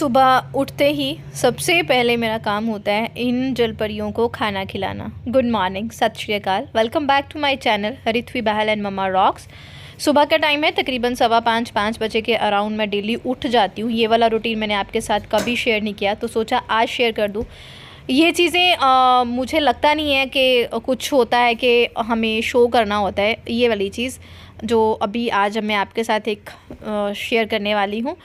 सुबह उठते ही सबसे पहले मेरा काम होता है इन जलपरियों को खाना खिलाना। Good morning, Sat Sri Akal, welcome back to my channel Harithvi Bahl and mamma rocks. सुबह का टाइम है, तकरीबन 5:15 बजे के अराउंड मैं डेली उठ जाती हूँ। ये वाला रूटीन मैंने आपके साथ कभी शेयर नहीं किया, तो सोचा आज शेयर कर दूँ। ये चीज़ें मुझे लगता नहीं है कि कुछ होता है कि हमें शो करना होता है। ये वाली चीज़ जो अभी आज मैं आपके साथ एक शेयर करने वाली हूँ,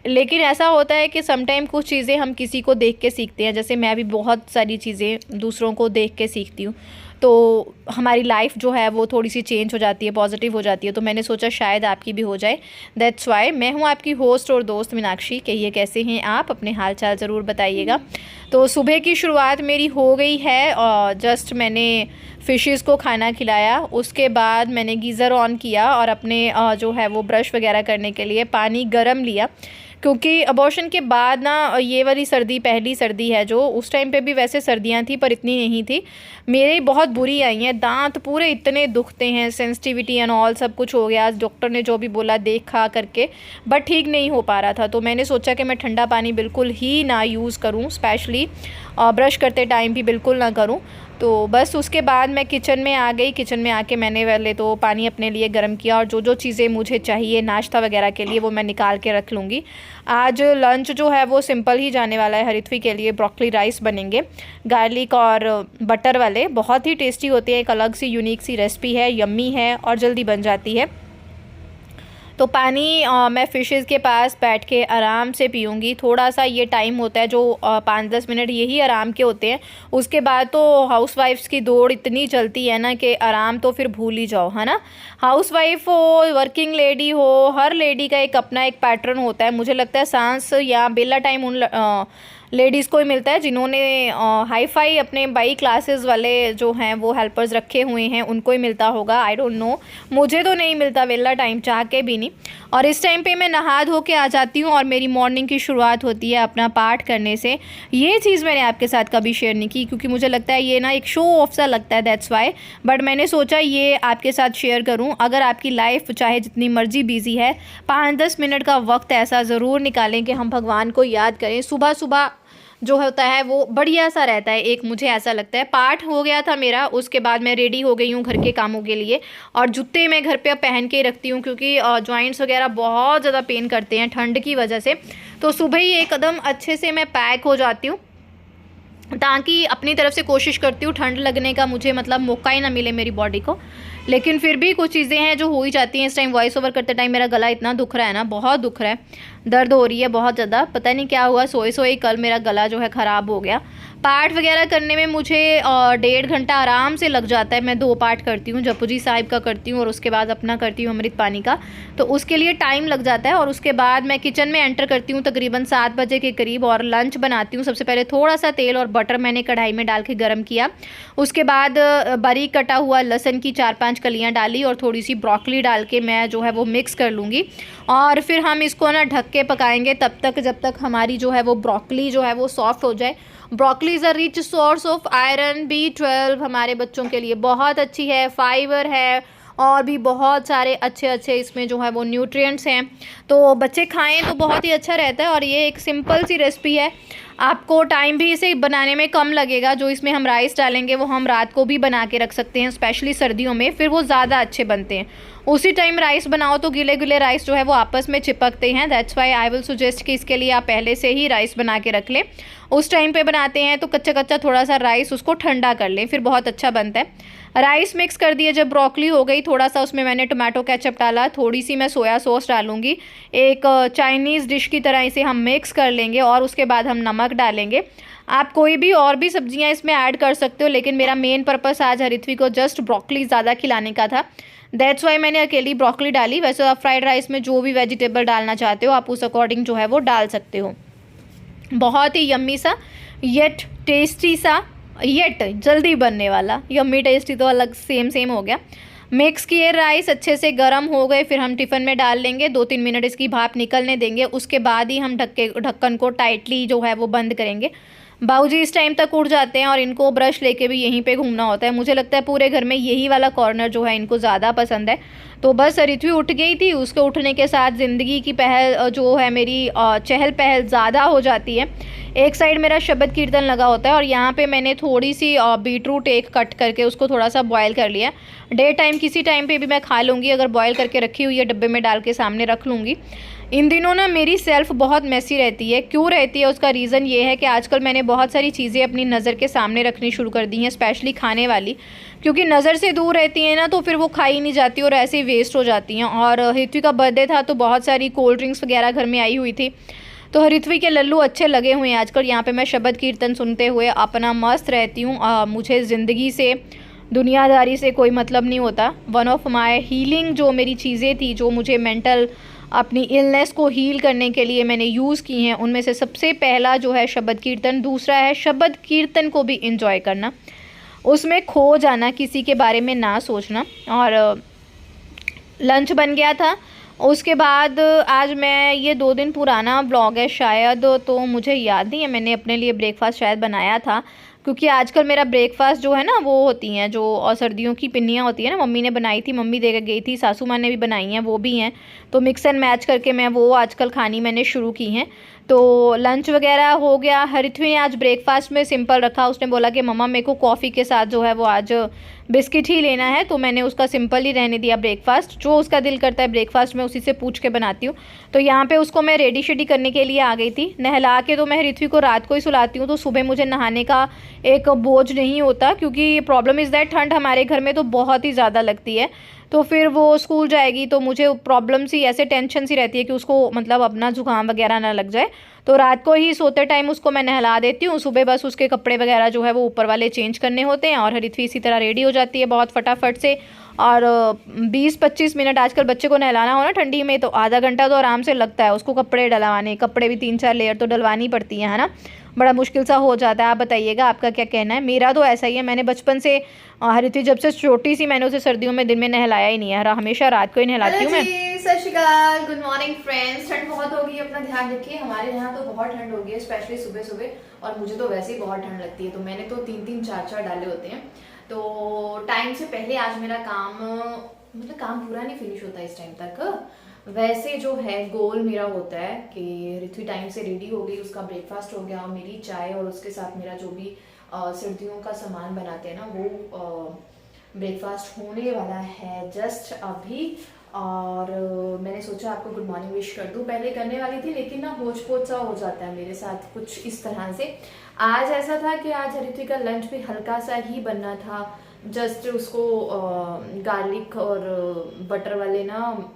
लेकिन ऐसा होता है कि समटाइम कुछ चीज़ें हम किसी को देख के सीखते हैं। जैसे मैं भी बहुत सारी चीज़ें दूसरों को देख के सीखती हूँ, तो हमारी लाइफ जो है वो थोड़ी सी चेंज हो जाती है, पॉजिटिव हो जाती है। तो मैंने सोचा शायद आपकी भी हो जाए। दैट्स वाई मैं हूँ आपकी होस्ट और दोस्त मीनाक्षी। कहिए कैसे हैं आप, अपने हाल चाल ज़रूर बताइएगा। तो सुबह की शुरुआत मेरी हो गई है और जस्ट मैंने फ़िशेस को खाना खिलाया। उसके बाद मैंने गीज़र ऑन किया और अपने जो है वो ब्रश वगैरह करने के लिए पानी गर्म लिया, क्योंकि अबॉर्शन के बाद ना ये वाली सर्दी पहली सर्दी है। जो उस टाइम पे भी वैसे सर्दियाँ थी पर इतनी नहीं थी। मेरे बहुत बुरी आई हैं, दांत पूरे इतने दुखते हैं, सेंसिटिविटी एंड ऑल सब कुछ हो गया। आज डॉक्टर ने जो भी बोला देखा करके, बट ठीक नहीं हो पा रहा था। तो मैंने सोचा कि मैं ठंडा पानी बिल्कुल ही ना यूज़ करूँ, स्पेशली ब्रश करते टाइम भी बिल्कुल ना करूँ। तो बस उसके बाद मैं किचन में आ गई। किचन में आके मैंने पहले तो पानी अपने लिए गर्म किया और जो जो चीज़ें मुझे चाहिए नाश्ता वगैरह के लिए वो मैं निकाल के रख लूँगी। आज लंच जो है वो सिंपल ही जाने वाला है। हरिथवी के लिए ब्रोकली राइस बनेंगे, गार्लिक और बटर वाले, बहुत ही टेस्टी होते हैं। एक अलग सी यूनिक सी रेसिपी है, यम्मी है और जल्दी बन जाती है। तो पानी मैं फ़िशेज़ के पास बैठ के आराम से पीऊँगी। थोड़ा सा ये टाइम होता है जो 5-10 मिनट यही आराम के होते हैं। उसके बाद तो हाउसवाइफ्स की दौड़ इतनी चलती है ना कि आराम तो फिर भूल ही जाओ, है ना। हाउसवाइफ हो, वर्किंग लेडी हो, हर लेडी का एक अपना एक पैटर्न होता है। मुझे लगता है सांस या बेला टाइम उन लेडीज़ को ही मिलता है जिन्होंने हाई फाई अपने बाई क्लासेस वाले जो हैं वो हेल्पर्स रखे हुए हैं, उनको ही मिलता होगा। आई डोंट नो, मुझे तो नहीं मिलता वेला टाइम, चाह के भी नहीं। और इस टाइम पे मैं नहा धो के आ जाती हूँ और मेरी मॉर्निंग की शुरुआत होती है अपना पाठ करने से। ये चीज़ मैंने आपके साथ कभी शेयर नहीं की, क्योंकि मुझे लगता है ये ना एक शो ऑफ सा लगता है, दैट्स वाई। बट मैंने सोचा ये आपके साथ शेयर करूँ। अगर आपकी लाइफ चाहे जितनी मर्जी बिजी है, 5-10 मिनट का वक्त ऐसा ज़रूर निकालें कि हम भगवान को याद करें। सुबह सुबह जो होता है वो बढ़िया सा रहता है। एक मुझे ऐसा लगता है, पाठ हो गया था मेरा, उसके बाद मैं रेडी हो गई हूँ घर के कामों के लिए। और जूते मैं घर पे अब पहन के ही रखती हूँ, क्योंकि जॉइंट्स वगैरह बहुत ज़्यादा पेन करते हैं ठंड की वजह से। तो सुबह ही एक कदम अच्छे से मैं पैक हो जाती हूँ, ताकि अपनी तरफ से कोशिश करती हूँ ठंड लगने का मुझे मतलब मौका ही ना मिले मेरी बॉडी को। लेकिन फिर भी कुछ चीज़ें हैं जो हो ही जाती हैं। इस टाइम वॉइस ओवर करते टाइम मेरा गला इतना दुख रहा है ना, बहुत दुख रहा है, दर्द हो रही है बहुत ज़्यादा। पता नहीं क्या हुआ, सोए सोए कल मेरा गला जो है ख़राब हो गया। पाठ वगैरह करने में मुझे 1.5 घंटा आराम से लग जाता है। मैं 2 पाठ करती हूँ, जपुजी साहिब का करती हूँ और उसके बाद अपना करती हूँ अमृत पानी का, तो उसके लिए टाइम लग जाता है। और उसके बाद मैं किचन में एंटर करती हूँ तकरीबन 7 बजे के करीब और लंच बनाती हूँ। सबसे पहले थोड़ा सा तेल और बटर मैंने कढ़ाई में डाल के गर्म किया। उसके बाद बारीक कटा हुआ लहसुन की 4-5 कलियाँ डाली और थोड़ी सी ब्रोकली डाल के मैं जो है वो मिक्स कर लूँगी। और फिर हम इसको ना ढक के पकाएंगे तब तक जब तक हमारी जो है वो ब्रोकली जो है वो सॉफ्ट हो जाए। Broccoli is a rich source of iron, B12 हमारे बच्चों के लिए बहुत अच्छी है, फाइबर है और भी बहुत सारे अच्छे अच्छे इसमें जो है वो न्यूट्रिएंट्स हैं। तो बच्चे खाएं तो बहुत ही अच्छा रहता है। और ये एक सिंपल सी रेसिपी है, आपको टाइम भी इसे बनाने में कम लगेगा। जो इसमें हम राइस डालेंगे वो हम रात को भी बना के रख सकते हैं, स्पेशली सर्दियों में, फिर वो ज़्यादा अच्छे बनते हैं। उसी टाइम राइस बनाओ तो गिले गिले राइस जो है वो आपस में चिपकते हैं। That's why I will suggest कि इसके लिए आप पहले से ही राइस बना के रख लें। उस टाइम पे बनाते हैं तो कच्चा कच्चा थोड़ा सा राइस उसको ठंडा कर लें, फिर बहुत अच्छा बनता है। राइस मिक्स कर दिए, जब ब्रोकली हो गई थोड़ा सा उसमें मैंने टमाटो केचप डाला, थोड़ी सी मैं सोया सॉस डालूंगी। एक चाइनीज़ डिश की तरह इसे हम मिक्स कर लेंगे और उसके बाद हम नमक डालेंगे। आप कोई भी और भी सब्जियां इसमें ऐड कर सकते हो, लेकिन मेरा मेन पर्पस आज हरिथवी को जस्ट ब्रोकली ज़्यादा खिलाने का था। दैट्स वाई मैंने अकेली ब्रोकली डाली। वैसे आप फ्राइड राइस में जो भी वेजिटेबल डालना चाहते हो आप उस अकॉर्डिंग जो है वो डाल सकते हो। बहुत ही यम्मी सा येट टेस्टी सा येट जल्दी बनने वाला, यम्मी टेस्टी तो अलग सेम हो गया। मिक्स किए राइस अच्छे से गर्म हो गए, फिर हम टिफ़िन में डाल लेंगे। 2-3 मिनट इसकी भाप निकलने देंगे, उसके बाद ही हम ढक्कन को टाइटली जो है वो बंद करेंगे। बाबूजी इस टाइम तक उठ जाते हैं और इनको ब्रश लेके भी यहीं पे घूमना होता है। मुझे लगता है पूरे घर में यही वाला कॉर्नर जो है इनको ज़्यादा पसंद है। तो बस ऋत्वी उठ गई थी, उसके उठने के साथ ज़िंदगी की पहल जो है मेरी चहल पहल ज़्यादा हो जाती है। एक साइड मेरा शब्द कीर्तन लगा होता है और यहाँ पे मैंने थोड़ी सी बीटरूट एक कट करके उसको थोड़ा सा बॉयल कर लिया। डे टाइम किसी टाइम पे भी मैं खा लूँगी, अगर बॉयल करके रखी हुई है डब्बे में डाल के सामने रख लूँगी। इन दिनों ना मेरी सेल्फ़ बहुत मेसी रहती है। क्यों रहती है उसका रीज़न ये है कि आजकल मैंने बहुत सारी चीज़ें अपनी नज़र के सामने रखनी शुरू कर दी हैं, स्पेशली खाने वाली, क्योंकि नज़र से दूर रहती हैं ना तो फिर वो खाई नहीं जाती और ऐसे ही वेस्ट हो जाती हैं। और ऋत्वी का बर्थडे था तो बहुत सारी कोल्ड ड्रिंक्स वगैरह घर में आई हुई थी, तो ऋत्वी के लल्लू अच्छे लगे हुए हैं आजकल। यहाँ पे मैं शब्द कीर्तन सुनते हुए अपना मस्त रहती हूँ। मुझे ज़िंदगी से, दुनियादारी से कोई मतलब नहीं होता। वन ऑफ माय हीलिंग जो मेरी चीज़ें थी, जो मुझे मेंटल अपनी इलनेस को हील करने के लिए मैंने यूज़ की हैं, उनमें से सबसे पहला जो है शब्द कीर्तन, दूसरा है शब्द कीर्तन को भी इंजॉय करना, उसमें खो जाना, किसी के बारे में ना सोचना। और लंच बन गया था। उसके बाद आज मैं, ये 2 दिन पुराना ब्लॉग है शायद, तो मुझे याद नहीं है मैंने अपने लिए ब्रेकफास्ट शायद बनाया था, क्योंकि आजकल मेरा ब्रेकफास्ट जो है ना वो होती हैं जो और सर्दियों की पिन्नियाँ होती हैं ना, मम्मी ने बनाई थी, मम्मी दे के गई थी, सासू माँ ने भी बनाई हैं, वो भी हैं, तो मिक्स एंड मैच करके मैं वो आजकल खानी मैंने शुरू की हैं। तो लंच वगैरह हो गया। ऋत्वी ने आज ब्रेकफास्ट में सिंपल रखा, उसने बोला कि मम्मा मेरे को कॉफ़ी के साथ जो है वो आज बिस्किट ही लेना है, तो मैंने उसका सिंपल ही रहने दिया ब्रेकफास्ट। जो उसका दिल करता है ब्रेकफास्ट में उसी से पूछ के बनाती हूँ। तो यहाँ पे उसको मैं रेडी शेडी करने के लिए आ गई थी। नहला के तो मैं ऋत्वी को रात को ही सुलाती हूँ, तो सुबह मुझे नहाने का एक बोझ नहीं होता, क्योंकि प्रॉब्लम इज़ दैट ठंड हमारे घर में तो बहुत ही ज़्यादा लगती है। तो फिर वो स्कूल जाएगी तो मुझे प्रॉब्लम सी, ऐसे टेंशन सी रहती है कि उसको मतलब अपना जुकाम वगैरह ना लग जाए। तो रात को ही सोते टाइम उसको मैं नहला देती हूँ, सुबह बस उसके कपड़े वगैरह जो है वो ऊपर वाले चेंज करने होते हैं और ऋत्वी इसी तरह रेडी हो जाती है बहुत फटाफट से। और 20-25 मिनट, आजकल बच्चे को नहलाना हो ना ठंडी में तो आधा घंटा तो आराम से लगता है उसको कपड़े डलवाने, कपड़े भी 3-4 लेयर तो डलवानी पड़ती है ना, बड़ा मुश्किल सा हो जाता है। आप बताइएगा आपका क्या कहना है। मेरा तो ऐसा ही है, मैंने बचपन से ऋत्वी जब से छोटी सी, मैंने उसे सर्दियों में दिन में नहलाया ही नहीं है, हमेशा रात को ही नहलाती हूँ मैं। सत श्री अकाल, गुड मॉर्निंग फ्रेंड्स। ठंड बहुत होगी, अपना ध्यान रखिए। हमारे यहाँ तो बहुत ठंड होगी है, स्पेशली सुबह सुबह, और मुझे तो वैसे ही बहुत ठंड लगती है, तो मैंने तो 3-3 4-4 डाले होते हैं। तो टाइम से पहले आज मेरा काम, मतलब काम पूरा नहीं फिनिश होता इस टाइम तक। वैसे जो है गोल मेरा होता है कि ऋत्वी टाइम से रेडी हो गई, उसका ब्रेकफास्ट हो गया, मेरी चाय और उसके साथ मेरा जो भी सर्दियों का सामान बनाते हैं ना वो ब्रेकफास्ट होने वाला है जस्ट अभी। और मैंने सोचा आपको गुड मॉर्निंग विश कर दूं, पहले करने वाली थी लेकिन ना होच पोच सा हो जाता है मेरे साथ कुछ इस तरह से। आज ऐसा था कि आज ऋत्वी का लंच भी हल्का सा ही बनना था, जस्ट उसको गार्लिक और बटर वाले ना,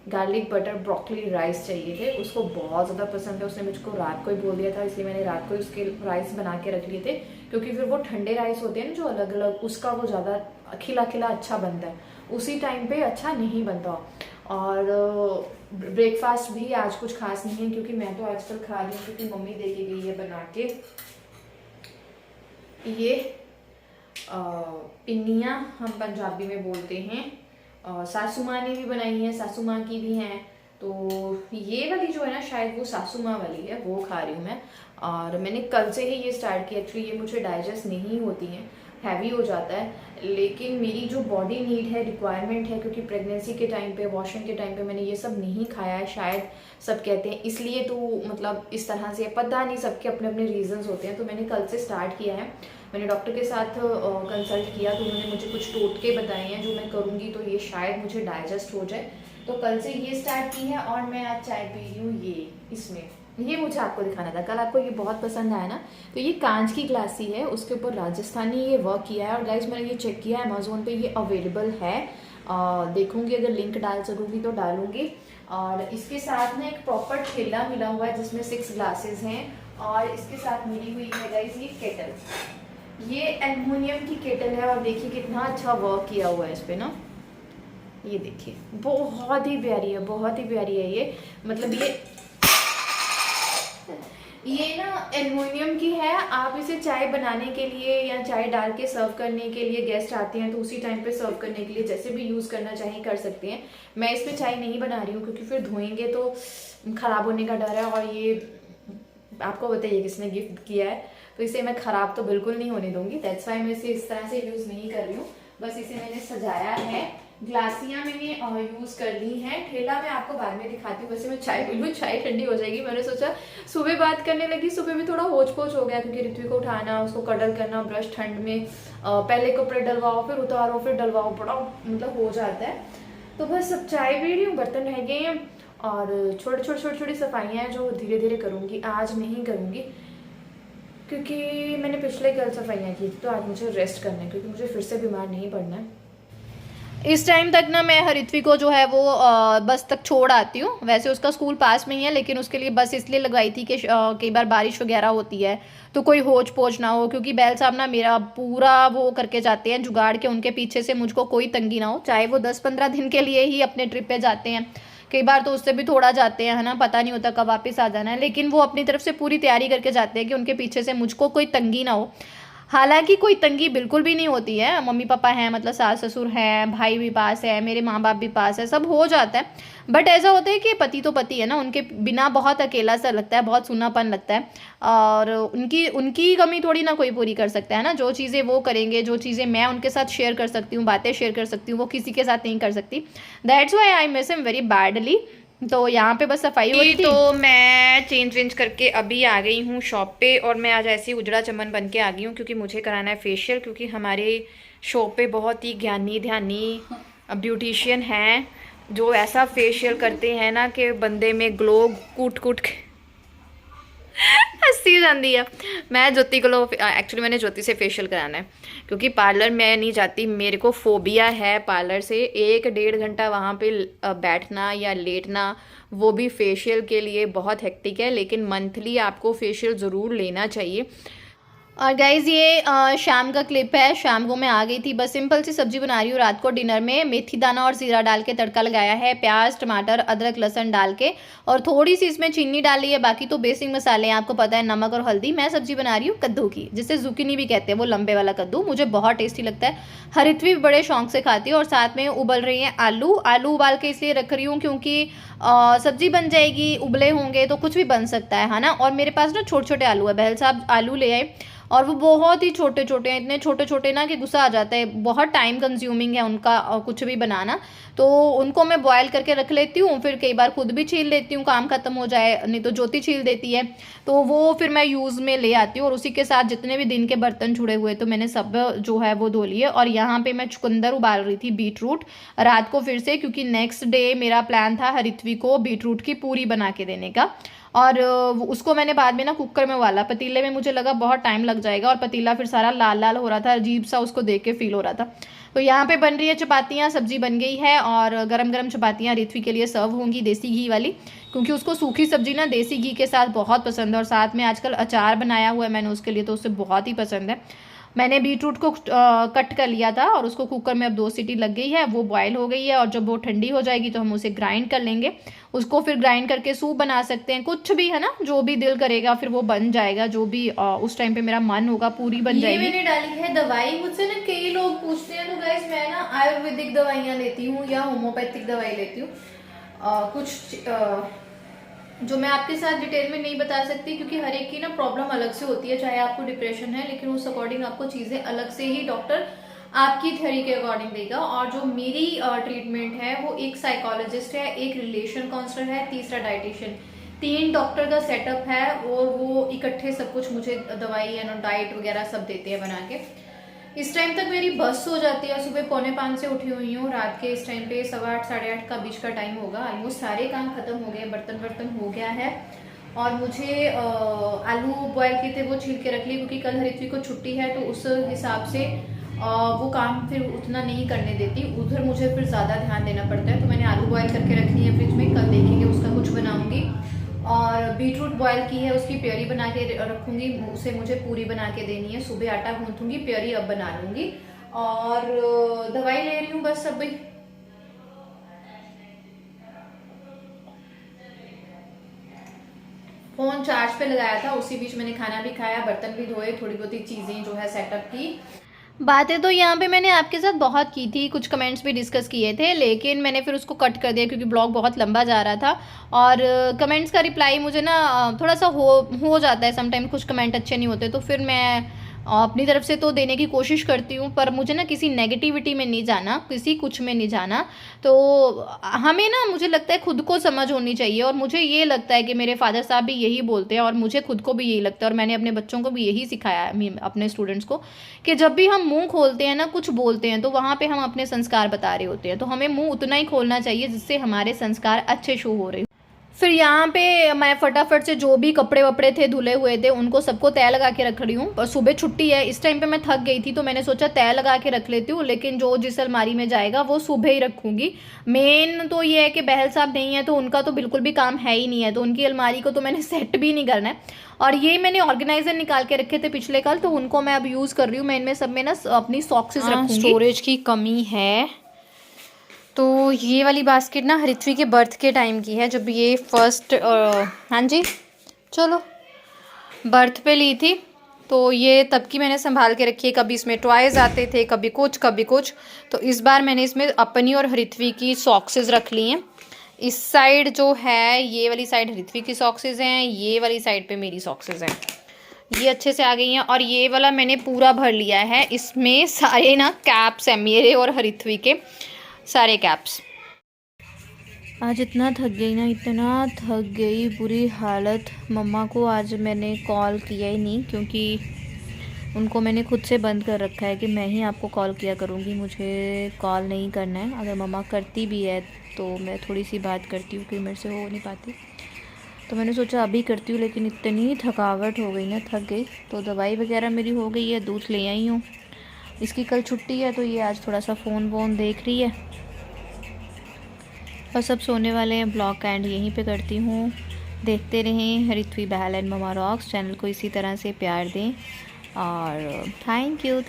गार्लिक बटर ब्रोकली राइस चाहिए थे, उसको बहुत ज़्यादा पसंद है। उसने मुझको रात को ही बोल दिया था, इसलिए मैंने रात को ही उसके राइस बना के रख लिए थे, क्योंकि फिर वो ठंडे राइस होते हैं ना जो अलग अलग, उसका वो ज़्यादा खिला खिला अच्छा बनता है, उसी टाइम पे अच्छा नहीं बनता। और ब्रेकफास्ट भी आज कुछ खास नहीं है, क्योंकि मैं तो आजकल खा रही हूँ क्योंकि मम्मी दे के गई है बना के ये पिन्नियाँ, हम पंजाबी में बोलते हैं। सासू माँ ने भी बनाई है, सासू माँ की भी हैं, तो ये वाली जो है ना शायद वो सासू माँ वाली है, वो खा रही हूँ मैं। और मैंने कल से ही ये स्टार्ट किया, एक्चुअली ये मुझे डाइजेस्ट नहीं होती हैं, हैवी हो जाता है, लेकिन मेरी जो बॉडी नीड है, रिक्वायरमेंट है, क्योंकि प्रेगनेंसी के टाइम पे, वॉशिंग के टाइम पे मैंने ये सब नहीं खाया है, शायद सब कहते हैं इसलिए, तो मतलब इस तरह से पता नहीं, सबके अपने अपने रीजंस होते हैं। तो मैंने कल से स्टार्ट किया है, मैंने डॉक्टर के साथ कंसल्ट किया, तो उन्होंने मुझे कुछ टोटके बताए हैं जो मैं करूँगी तो ये शायद मुझे डाइजेस्ट हो जाए। तो कल से ये स्टार्ट की है और मैं आज चाय पी रही हूँ ये इसमें। ये मुझे आपको दिखाना था, कल आपको ये बहुत पसंद आया ना, तो ये कांच की ग्लासी है, उसके ऊपर राजस्थानी ये वर्क किया है। और गाइस मैंने ये चेक किया अमेजोन पे, ये अवेलेबल है, देखूंगी अगर लिंक डाल सकूँगी तो डालूंगी। और इसके साथ ना एक प्रॉपर ठेला मिला हुआ है जिसमें 6 ग्लासेस हैं, और इसके साथ मिली हुई है गाइस ये केटल, ये एल्युमिनियम की केटल है, और देखिए कितना अच्छा वर्क किया हुआ है इस पे ना, ये देखिए बहुत ही प्यारी है, बहुत ही प्यारी है ये। मतलब ये ना एल्युमिनियम की है, आप इसे चाय बनाने के लिए या चाय डाल के सर्व करने के लिए, गेस्ट आते हैं तो उसी टाइम पे सर्व करने के लिए जैसे भी यूज़ करना चाहें कर सकते हैं। मैं इसमें चाय नहीं बना रही हूँ क्योंकि फिर धोएंगे तो ख़राब होने का डर है, और ये आपको बताइए किसने गिफ्ट किया है, तो इसे मैं ख़राब तो बिल्कुल नहीं होने दूंगी। दैट्स वाई मैं इसे इस तरह से यूज़ नहीं कर रही हूँ। बस इसे मैंने सजाया है, ग्लासियाँ मैंने यूज़ कर ली हैं। ठेला मैं आपको बाद में दिखाती हूँ। वैसे मैं चाय पी लूँ, चाय ठंडी हो जाएगी। मैंने सोचा सुबह बात करने लगी, सुबह भी थोड़ा होच पोच हो गया क्योंकि ऋत्विक को उठाना, उसको कडल करना, ब्रश ठंड में पहले कपड़े डलवाओ फिर उतारो फिर डलवाओ, बड़ा मतलब हो जाता है। तो बस अब चाय पी रही हूँ, बर्तन रह गए हैं और छोटी सफाइयाँ हैं जो धीरे धीरे करूँगी, आज नहीं करूँगी क्योंकि मैंने पिछले कल सफाइयाँ की थी। तो आज मुझे रेस्ट करना है क्योंकि मुझे फिर से बीमार नहीं पड़ना है। इस टाइम तक ना मैं हरित्वी को जो है वो बस तक छोड़ आती हूँ। वैसे उसका स्कूल पास में ही है, लेकिन उसके लिए बस इसलिए लगवाई थी कि कई बार बारिश वगैरह होती है तो कोई होच पोच ना हो, क्योंकि बैल साहब ना मेरा पूरा वो करके जाते हैं जुगाड़ के, उनके पीछे से मुझको कोई तंगी ना हो। चाहे वो 10-15 दिन के लिए ही अपने ट्रिप पे जाते हैं, कई बार तो उससे भी थोड़ा जाते हैं, है ना, पता नहीं होता कब वापस आ जाना है, लेकिन वो अपनी तरफ से पूरी तैयारी करके जाते हैं कि उनके पीछे से मुझको कोई तंगी ना हो। हालांकि कोई तंगी बिल्कुल भी नहीं होती है, मम्मी पापा हैं, मतलब सास ससुर हैं, भाई भी पास है, मेरे माँ बाप भी पास है, सब हो जाता है। बट ऐसा होता है कि पति तो पति है ना, उनके बिना बहुत अकेला सा लगता है, बहुत सूनापन लगता है। और उनकी उनकी कमी थोड़ी ना कोई पूरी कर सकता है ना। जो चीज़ें वो करेंगे, जो चीज़ें मैं उनके साथ शेयर कर सकती हूँ, बातें शेयर कर सकती हूँ, वो किसी के साथ नहीं कर सकती। That's why I miss him very badly. तो यहाँ पे बस सफाई हो रही थी। तो मैं चेंज करके अभी आ गई हूँ शॉप पे, और मैं आज ऐसी उजड़ा चमन बन के आ गई हूँ क्योंकि मुझे कराना है फेशियल। क्योंकि हमारे शॉप पे बहुत ही ज्ञानी ध्यानी ब्यूटिशियन हैं जो ऐसा फेशियल करते हैं ना कि बंदे में ग्लो कूट कूट के हंसी जाती है। मैं ज्योति को एक्चुअली मैंने ज्योति से फेशियल कराना है क्योंकि पार्लर मैं नहीं जाती, मेरे को फोबिया है पार्लर से। 1-1.5 घंटा वहाँ पे बैठना या लेटना, वो भी फेशियल के लिए बहुत हेक्टिक है। लेकिन मंथली आपको फेशियल ज़रूर लेना चाहिए। और गाइज़ ये शाम का क्लिप है। शाम को मैं आ गई थी, बस सिंपल सी सब्जी बना रही हूँ रात को डिनर में। मेथी दाना और ज़ीरा डाल के तड़का लगाया है, प्याज टमाटर अदरक लहसुन डाल के, और थोड़ी सी इसमें चीनी डाली है। बाकी तो बेसिक मसाले हैं, आपको पता है, नमक और हल्दी। मैं सब्जी बना रही हूँ कद्दू की, जिसे जुकीनी भी कहते हैं, वो लंबे वाला कद्दू। मुझे बहुत टेस्टी लगता है, हरित्वी भी बड़े शौक से खाती है। और साथ में उबल रही हैं आलू। आलू उबाल के इसलिए रख रही हूँ क्योंकि सब्जी बन जाएगी, उबले होंगे तो कुछ भी बन सकता है ना। और मेरे पास ना छोटे छोटे आलू है, बहल साहब आलू ले आए और वो बहुत ही छोटे छोटे हैं, इतने छोटे छोटे ना कि गुस्सा आ जाता है। बहुत टाइम कंज्यूमिंग है उनका कुछ भी बनाना। तो उनको मैं बॉयल करके रख लेती हूँ, फिर कई बार खुद भी छील लेती हूँ, काम खत्म हो जाए, नहीं तो ज्योति छील देती है। तो वो फिर मैं यूज़ में ले आती हूँ, और उसी के साथ जितने भी दिन के बर्तन छुड़े हुए तो मैंने सब जो है वो धो लिए। और यहाँ पे मैं चुकंदर उबाल रही थी, बीटरूट, रात को फिर से, क्योंकि नेक्स्ट डे मेरा प्लान था हरित्वी को बीटरूट की पूरी बना के देने का। और उसको मैंने बाद में ना कुकर में उबाला, पतीले में मुझे लगा बहुत टाइम लग जाएगा, और पतीला फिर सारा लाल लाल हो रहा था, अजीब सा उसको देख के फील हो रहा था। तो यहाँ पे बन रही है चपातियाँ, सब्जी बन गई है, और गरम गरम चपातियाँ ऋत्वी के लिए सर्व होंगी देसी घी वाली, क्योंकि उसको सूखी सब्जी ना देसी घी के साथ बहुत पसंद है। और साथ में आजकल अचार बनाया हुआ है मैंने उसके लिए, तो उसे बहुत ही पसंद है। मैंने बीटरूट को कट कर लिया था और उसको कुकर में अब 2 सीटी लग गई है, वो बॉयल हो गई है। और जब वो ठंडी हो जाएगी तो हम उसे ग्राइंड कर लेंगे, उसको फिर ग्राइंड करके सूप बना सकते हैं, कुछ भी, है ना, जो भी दिल करेगा फिर वो बन जाएगा। जो भी उस टाइम पे मेरा मन होगा पूरी बन जाएगी। ये मैंने डाली है दवाई। मुझसे ना कई लोग पूछते हैं, तो गाइस मैं ना आयुर्वेदिक दवाइयाँ लेती हूँ या होम्योपैथिक दवाई लेती हूँ। कुछ जो मैं आपके साथ डिटेल में नहीं बता सकती, क्योंकि हर एक की ना प्रॉब्लम अलग से होती है। चाहे आपको डिप्रेशन है, लेकिन उस अकॉर्डिंग आपको चीज़ें अलग से ही डॉक्टर आपकी थ्योरी के अकॉर्डिंग देगा। और जो मेरी ट्रीटमेंट है वो एक साइकोलॉजिस्ट है, एक रिलेशन काउंसलर है, तीसरा डाइटिशियन, 3 डॉक्टर का सेटअप है। और वो इकट्ठे सब कुछ मुझे दवाई एंड डाइट वगैरह सब देते हैं बना के। इस टाइम तक मेरी बस हो जाती है, सुबह 4:45 से उठी हुई हूँ। रात के इस टाइम पे 8:15 8:30 का बीच का टाइम होगा। ऑलमोस्ट सारे काम खत्म हो गए, बर्तन हो गया है। और मुझे आलू बॉयल किए थे वो छील के रख लिए, क्योंकि कल हरित्वी को छुट्टी है, तो उस हिसाब से वो काम फिर उतना नहीं करने देती, उधर मुझे फिर ज़्यादा ध्यान देना पड़ता है। तो मैंने आलू बॉयल करके रखी है फ्रिज में, कल देखेंगे उसका कुछ बनाऊंगी। और बीटरूट बॉयल की है, उसकी प्योरी बना के रखूंगी, उसे मुझे पूरी बना के देनी है। सुबह आटा गूंथूंगी, प्योरी अब बना लूंगी। और दवाई ले रही हूँ बस अब। फोन चार्ज पे लगाया था, उसी बीच मैंने खाना भी खाया, बर्तन भी धोए, थोड़ी बहुत चीजें जो है सेटअप की। बातें तो यहाँ पे मैंने आपके साथ बहुत की थी, कुछ कमेंट्स भी डिस्कस किए थे, लेकिन मैंने फिर उसको कट कर दिया क्योंकि ब्लॉग बहुत लंबा जा रहा था। और कमेंट्स का रिप्लाई मुझे ना थोड़ा सा हो जाता है समटाइम, कुछ कमेंट अच्छे नहीं होते, तो फिर मैं अपनी तरफ से तो देने की कोशिश करती हूँ, पर मुझे ना किसी नेगेटिविटी में नहीं जाना, किसी कुछ में नहीं जाना। तो हमें ना, मुझे लगता है खुद को समझ होनी चाहिए, और मुझे ये लगता है कि मेरे फादर साहब भी यही बोलते हैं और मुझे खुद को भी यही लगता है, और मैंने अपने बच्चों को भी यही सिखाया है, अपने स्टूडेंट्स को, कि जब भी हम मुंह खोलते हैं ना, कुछ बोलते हैं, तो वहाँ पे हम अपने संस्कार बता रहे होते हैं, तो हमें मुंह उतना ही खोलना चाहिए जिससे हमारे संस्कार अच्छे शो हो रहे हो। फिर यहाँ पे मैं फटाफट से जो भी कपड़े वपड़े थे धुले हुए थे उनको सबको तय लगा के रख रही हूँ, और सुबह छुट्टी है, इस टाइम पे मैं थक गई थी तो मैंने सोचा तय लगा के रख लेती हूँ, लेकिन जो जिस अलमारी में जाएगा वो सुबह ही रखूँगी। मेन तो ये है कि बहल साहब नहीं है तो उनका तो बिल्कुल भी काम है ही नहीं है, तो उनकी अलमारी को तो मैंने सेट भी नहीं करना है। और ये मैंने ऑर्गेनाइजर निकाल के रखे थे पिछले कल, तो उनको मैं अब यूज़ कर रही हूँ। मैं इनमें सब में ना अपनी सॉक्सेस रखूँगी। स्टोरेज की कमी है, तो ये वाली बास्केट ना हरित्वी के बर्थ के टाइम की है, जब ये फर्स्ट हाँ जी चलो बर्थ पे ली थी, तो ये तब की मैंने संभाल के रखी है। कभी इसमें टॉयज़ आते थे, कभी कुछ, तो इस बार मैंने इसमें अपनी और हरित्वी की सॉक्सेस रख ली हैं। इस साइड जो है, ये वाली साइड हरित्वी की सॉक्सेस हैं, ये वाली साइड पे मेरी सॉक्सेस हैं, ये अच्छे से आ गई हैं। और ये वाला मैंने पूरा भर लिया है, इसमें सारे ना कैप्स हैं मेरे और हरित्वी के, सारे कैप्स। आज इतना थक गई ना, इतना थक गई, बुरी हालत। मम्मा को आज मैंने कॉल किया ही नहीं, क्योंकि उनको मैंने खुद से बंद कर रखा है कि मैं ही आपको कॉल किया करूँगी, मुझे कॉल नहीं करना है। अगर मम्मा करती भी है तो मैं थोड़ी सी बात करती हूँ, कि मेरे से हो नहीं पाती, तो मैंने सोचा अभी करती हूँ, लेकिन इतनी थकावट हो गई ना, थक गई। तो दवाई वगैरह मेरी हो गई है, दूध ले आई हूँ। इसकी कल छुट्टी है तो ये आज थोड़ा सा फ़ोन वोन देख रही है, और सब सोने वाले हैं। ब्लॉग का एंड यहीं पे करती हूँ। देखते रहें हरित्वी बहल एंड ममा रॉक्स, चैनल को इसी तरह से प्यार दें, और थैंक यू।